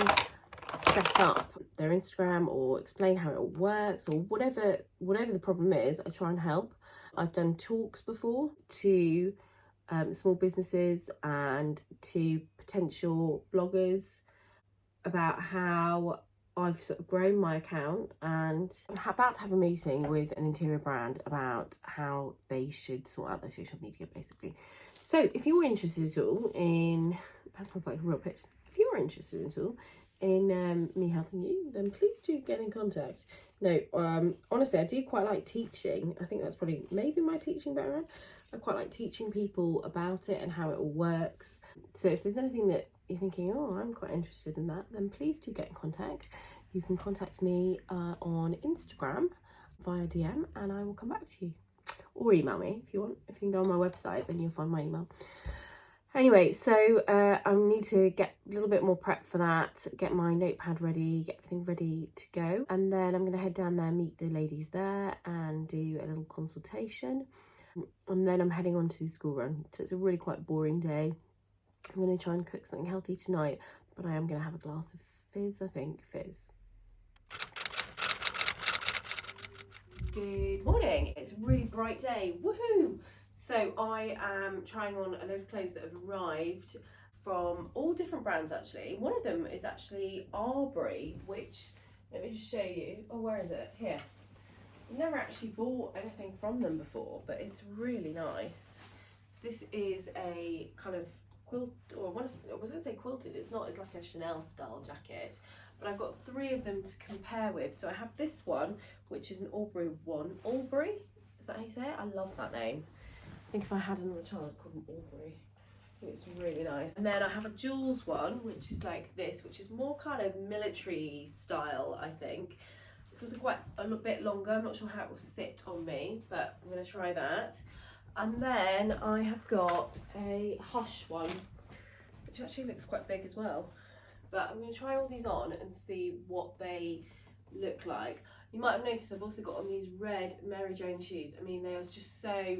set up their Instagram or explain how it works, or whatever the problem is, I try and help. I've done talks before to small businesses and to potential bloggers about how I've sort of grown my account, and I'm about to have a meeting with an interior brand about how they should sort out their social media, basically. So if you're interested at all in, that sounds like a real pitch, if you're interested at all in me helping you, then please do get in contact. No, honestly, I do quite like teaching. I think that's probably maybe my teaching background. I quite like teaching people about it and how it all works. So if there's anything that you're thinking, oh, I'm quite interested in that, then please do get in contact. You can contact me on Instagram via DM, and I will come back to you. Or email me if you want. If you can go on my website, then you'll find my email. Anyway, so I need to get a little bit more prep for that, get my notepad ready, get everything ready to go. And then I'm going to head down there, meet the ladies there, and do a little consultation. And then I'm heading on to the school run. So it's a really quite boring day. I'm going to try and cook something healthy tonight, but I am going to have a glass of fizz, I think. Fizz. Good morning. It's a really bright day. Woohoo! So I am trying on a load of clothes that have arrived from all different brands, actually. One of them is actually Arbery, which, let me just show you. Oh, where is it? Here. I've never actually bought anything from them before, but it's really nice. This is a kind of quilt, or I was going to say quilted. It's not. It's like a Chanel style jacket. But I've got 3 of them to compare with. So I have this one, which is an Arbery one. Arbery? Is that how you say it? I love that name. I think if I had another child, I'd call them Arbery. I think it's really nice. And then I have a Jules one, which is like this, which is more kind of military style, I think. It's also quite a little bit longer. I'm not sure how it will sit on me, but I'm going to try that. And then I have got a Hush one, which actually looks quite big as well. But I'm going to try all these on and see what they look like. You might have noticed I've also got on these red Mary Jane shoes. I mean, they are just so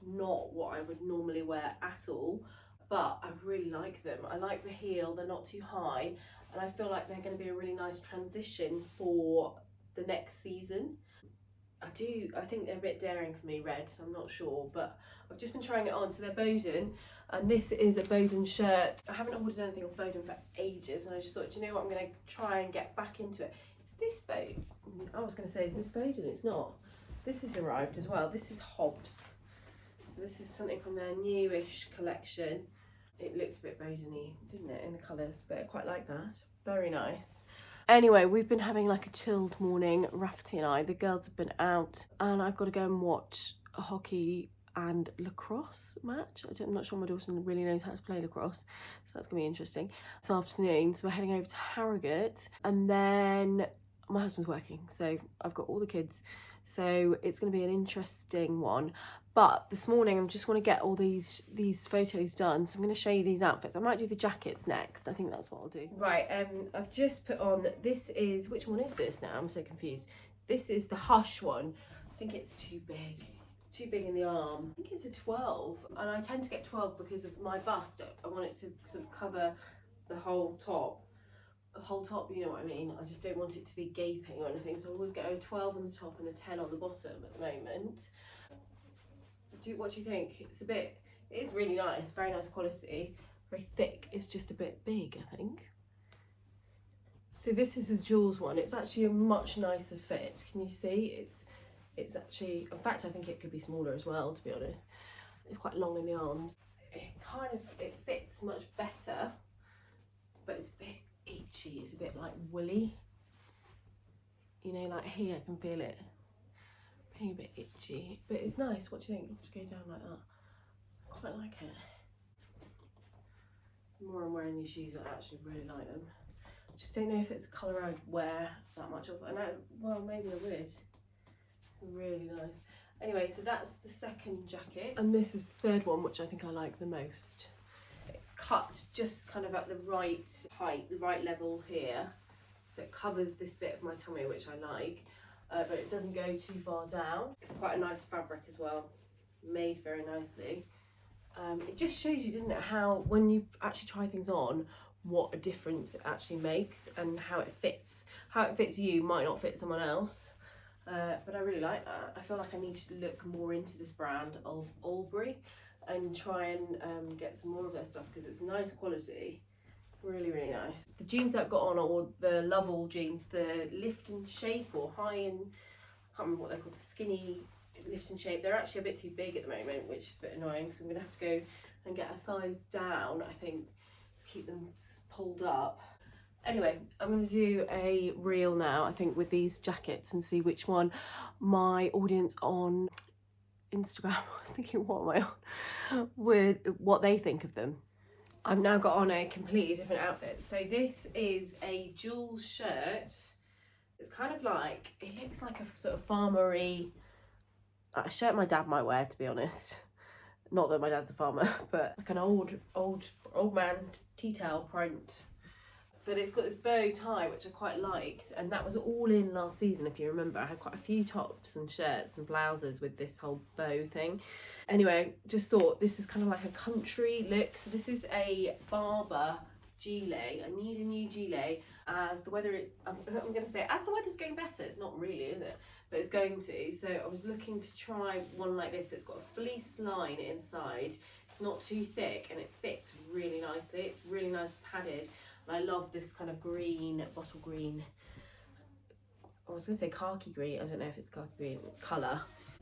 not what I would normally wear at all, but I really like them. I like the heel, they're not too high, and I feel like they're going to be a really nice transition for the next season. I think they're a bit daring for me, red, so I'm not sure, but I've just been trying it on. So they're Boden, and this is a Boden shirt. I haven't ordered anything on Boden for ages, and I just thought, do you know what, I'm going to try and get back into it. Is this Boden? I was going to say, is this Boden? It's not. This has arrived as well. This is Hobbs. So this is something from their newish collection. It looked a bit Boden-y, didn't it, in the colours, but I quite like that. Very nice. Anyway, we've been having like a chilled morning, Rafferty and I. The girls have been out, and I've got to go and watch a hockey and lacrosse match. I'm not sure my daughter really knows how to play lacrosse, so that's going to be interesting. This afternoon, so we're heading over to Harrogate, and then my husband's working, so I've got all the kids. So it's going to be an interesting one. But this morning I just want to get all these photos done, so I'm going to show you these outfits. I might do the jackets next. I think that's what I'll do. Right, I've just put on, this is, which one is this now? I'm so confused. This is the Hush one. I think it's too big. It's too big in the arm. I think it's a 12, and I tend to get 12 because of my bust. I want it to sort of cover the whole top. The whole top, you know what I mean. I just don't want it to be gaping or anything, so I always go a 12 on the top and a 10 on the bottom at the moment. What do you think? It is really nice, very nice quality, very thick. It's just a bit big, I think. So this is the Jules one. It's actually a much nicer fit. Can you see? It's actually, in fact, I think it could be smaller as well, to be honest. It's quite long in the arms. It fits much better, but it's a bit itchy. It's a bit like woolly. You know, like here I can feel it being a bit itchy, but it's nice. What do you think? Just go down like that. I quite like it. The more I'm wearing these shoes, I actually really like them. Just don't know if it's a colour I'd wear that much of. And well, maybe I would. Really nice. Anyway, so that's the second jacket, and this is the third one, which I think I like the most. It's cut just kind of at the right height, the right level here, so it covers this bit of my tummy, which I like, but it doesn't go too far down. It's quite a nice fabric as well, made very nicely. It just shows you, doesn't it, how when you actually try things on, what a difference it actually makes, and how it fits. How it fits you might not fit someone else, but I really like that. I feel like I need to look more into this brand of Albury and try and get some more of their stuff, because it's nice quality, really, really nice. The jeans I've got on are the Lovell jeans, the lift and shape, or high and, I can't remember what they're called, the skinny lift and shape. They're actually a bit too big at the moment, which is a bit annoying, so I'm gonna have to go and get a size down, I think, to keep them pulled up. Anyway, I'm going to do a reel now, I think, with these jackets, and see which one my audience on Instagram, I was thinking, what am I on, with what they think of them. I've now got on a completely different outfit. So this is a Jules shirt. It's kind of like, it looks like a sort of farmery, a shirt my dad might wear, to be honest. Not that my dad's a farmer, but like an old man tea-towel print. But it's got this bow tie, which I quite liked, and that was all in last season, if you remember. I had quite a few tops and shirts and blouses with this whole bow thing. Anyway, just thought this is kind of like a country look. So this is a Barber gilet. I need a new gilet as the weather, I'm going to say, as the weather's getting better. It's not really, is it? But it's going to. So I was looking to try one like this. It's got a fleece line inside. It's not too thick, and it fits really nicely. It's really nice padded. I love this kind of green, bottle green, I was going to say khaki green, I don't know if it's khaki green colour.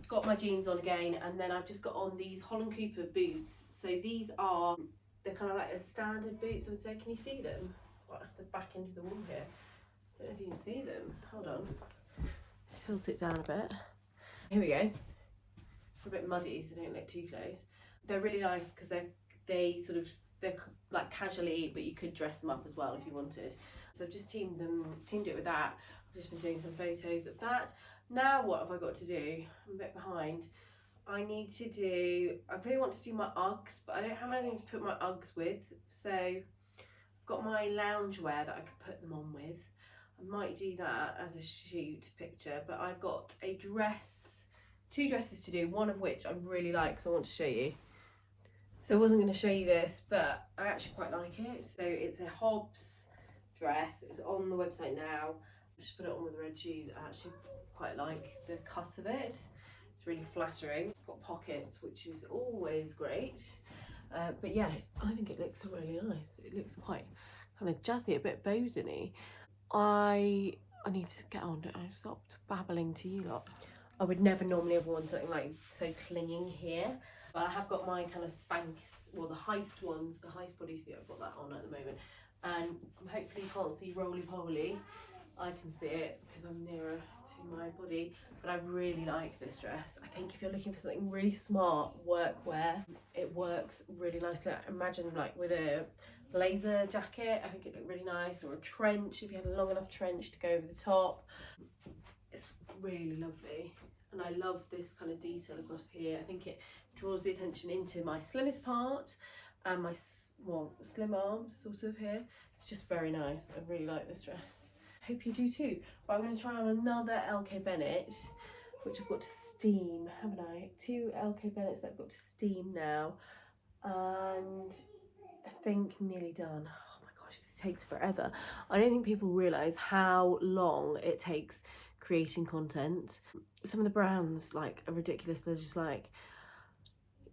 Got my jeans on again, and then I've just got on these Holland Cooper boots. So these are, they're kind of like a standard boots, I would say. Can you see them? I have to back into the wall here. I don't know if you can see them. Hold on. Just tilt it down a bit. Here we go. It's a bit muddy, so don't look too close. They're really nice because they're like casually, but you could dress them up as well if you wanted. So I've just teamed it with that. I've just been doing some photos of that. Now what have I got to do? I'm a bit behind. I need to do, I really want to do my Uggs, but I don't have anything to put my Uggs with. So I've got my loungewear that I could put them on with. I might do that as a shoot picture, but I've got a dress, 2 dresses to do, one of which I really like, so I want to show you. So I wasn't going to show you this, but I actually quite like it. So it's a Hobbs dress. It's on the website now. I've just put it on with the red shoes. I actually quite like the cut of it. It's really flattering. It's got pockets, which is always great. But yeah, I think it looks really nice. It looks quite kind of jazzy, a bit Boden-y. I need to get on. I stopped babbling to you lot. I would never normally have worn something like so clinging here. But I have got my kind of Spanx, well, the Heist ones, the Heist bodysuit, I've got that on at the moment. And hopefully you can't see roly-poly. I can see it because I'm nearer to my body. But I really like this dress. I think if you're looking for something really smart, workwear, it works really nicely. Imagine like with a blazer jacket, I think it'd look really nice. Or a trench, if you had a long enough trench to go over the top. It's really lovely. And I love this kind of detail across here. I think it draws the attention into my slimmest part and my slim arms sort of here. It's just very nice. I really like this dress. Hope you do too. But I'm going to try on another LK Bennett, which I've got to steam, haven't I? 2 LK Bennetts that I've got to steam now. And I think nearly done. Oh my gosh, this takes forever. I don't think people realise how long it takes creating content. Some of the brands like are ridiculous. They're just like,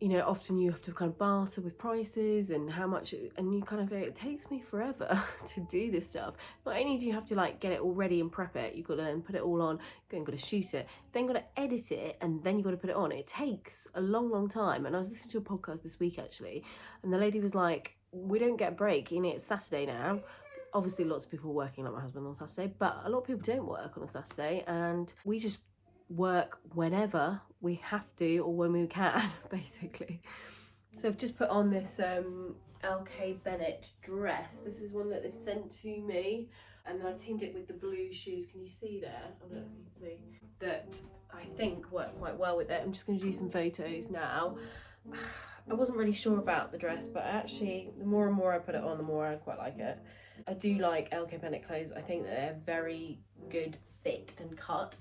you know, often you have to kind of barter with prices and how much, and you kind of go, it takes me forever to do this stuff. Not only do you have to like get it all ready and prep it, you've got to put it all on, you've got to shoot it, then got to edit it, and then you've got to put it on. It takes a long time. And I was listening to a podcast this week actually, and the lady was like, we don't get a break, you know, it's Saturday now. Obviously lots of people are working, like my husband, on Saturday, but a lot of people don't work on a Saturday, and we just work whenever we have to or when we can, basically. So I've just put on this LK Bennett dress. This is one that they've sent to me, and then I've teamed it with the blue shoes. Can you see there? I don't know if you can see. That I think work quite well with it. I'm just going to do some photos now. I wasn't really sure about the dress, but actually the more and more I put it on, the more I quite like it. I do like LK Bennett clothes. I think that they're very good fit and cut.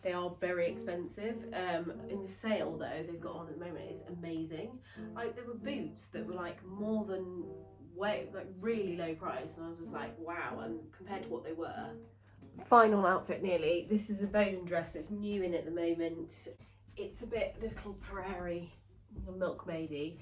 They are very expensive. In the sale though they've got on at the moment is amazing. Like there were boots that were like more than like really low price, and I was just like wow, and compared to what they were. Final outfit nearly. This is a Boden dress. It's new in at the moment. It's a bit little prairie, milkmaid-y,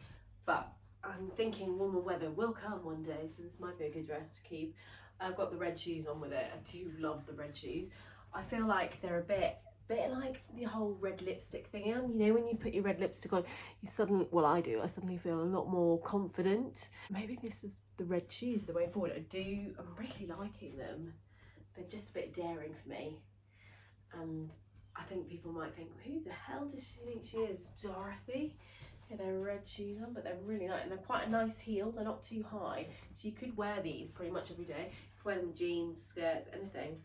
but I'm thinking warmer weather will come one day, so this might be a good dress to keep. I've got the red shoes on with it. I do love the red shoes. I feel like they're a bit like the whole red lipstick thing. You know, when you put your red lipstick on, you suddenly, well I do, I suddenly feel a lot more confident. Maybe this is the red shoes the way forward. I'm really liking them. They're just a bit daring for me. And I think people might think, who the hell does she think she is? Dorothy? Yeah, they're red shoes on, but they're really nice, and they're quite a nice heel. They're not too high, so you could wear these pretty much every day. You could wear them jeans, skirts, anything.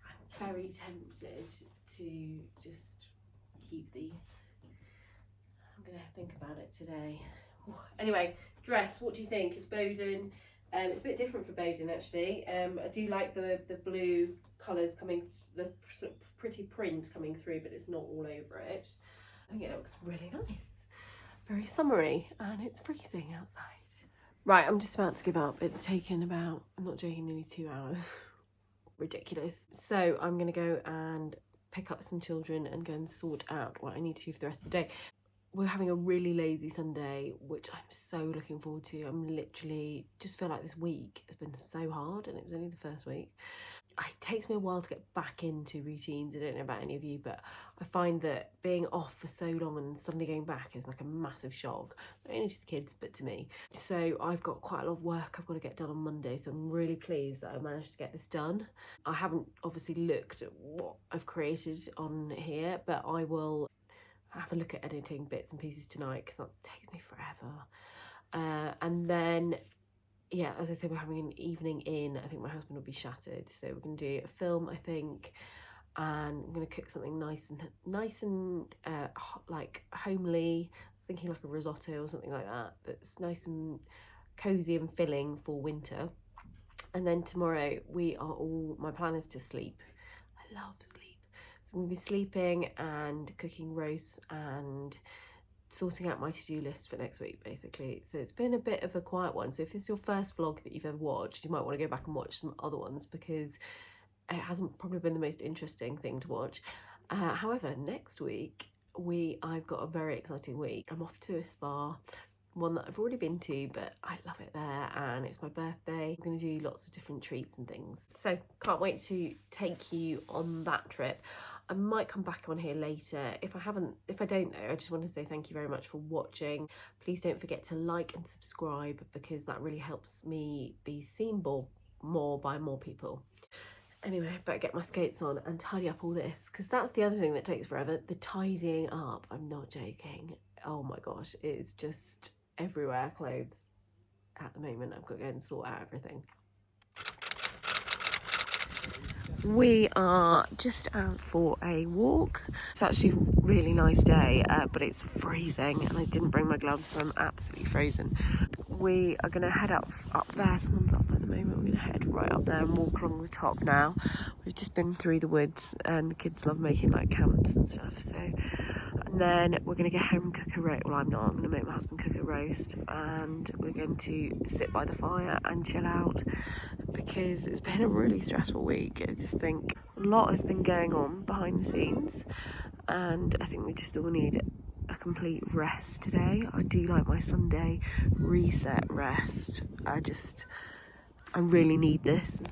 I'm very tempted to just keep these. I'm gonna think about it today. Anyway, dress, what do you think? It's Boden. It's a bit different for Boden actually. I do like the blue colours coming, the sort of pretty print coming through, but it's not all over it. I think it looks really nice. Very summery, and it's freezing outside. Right, I'm just about to give up. It's taken about, I'm not joking, nearly 2 hours. Ridiculous. So I'm gonna go and pick up some children and go and sort out what I need to do for the rest of the day. We're having a really lazy Sunday, which I'm so looking forward to. I'm literally, just feel like this week has been so hard, and it was only the first week. It takes me a while to get back into routines. I don't know about any of you, but I find that being off for so long and suddenly going back is like a massive shock, not only to the kids but to me. So I've got quite a lot of work I've got to get done on Monday, so I'm really pleased that I managed to get this done. I haven't obviously looked at what I've created on here, but I will have a look at editing bits and pieces tonight because that takes me forever. And then yeah, as I said, we're having an evening in. I think my husband will be shattered, so we're going to do a film, I think, and I'm going to cook something nice and like homely. I was thinking like a risotto or something like that, that's nice and cozy and filling for winter. And then tomorrow my plan is to sleep. I love sleep. So I'm going to be sleeping and cooking roasts and sorting out my to-do list for next week, basically. So it's been a bit of a quiet one. So if this is your first vlog that you've ever watched, you might want to go back and watch some other ones, because it hasn't probably been the most interesting thing to watch. However, next week I've got a very exciting week. I'm off to a spa, one that I've already been to, but I love it there, and it's my birthday. I'm going to do lots of different treats and things, so can't wait to take you on that trip. I might come back on here later. If I don't though, I just want to say thank you very much for watching. Please don't forget to like and subscribe, because that really helps me be seen more by more people. Anyway, better get my skates on and tidy up all this, because that's the other thing that takes forever, the tidying up. I'm not joking. Oh my gosh, it's just everywhere clothes at the moment. I've got to go and sort out everything. We are just out for a walk. It's actually a really nice day, but it's freezing and I didn't bring my gloves, so I'm absolutely frozen. We are going to head up there. Someone's up at the moment. We're going to head right up there and walk along the top now. We've just been through the woods and the kids love making like camps and stuff. So, and then we're going to get home and cook a roast. Well, I'm not. I'm going to make my husband cook a roast, and we're going to sit by the fire and chill out, because it's been a really stressful week. I just think a lot has been going on behind the scenes, and I think we just all need a complete rest today. I do like my Sunday reset rest. I really need this.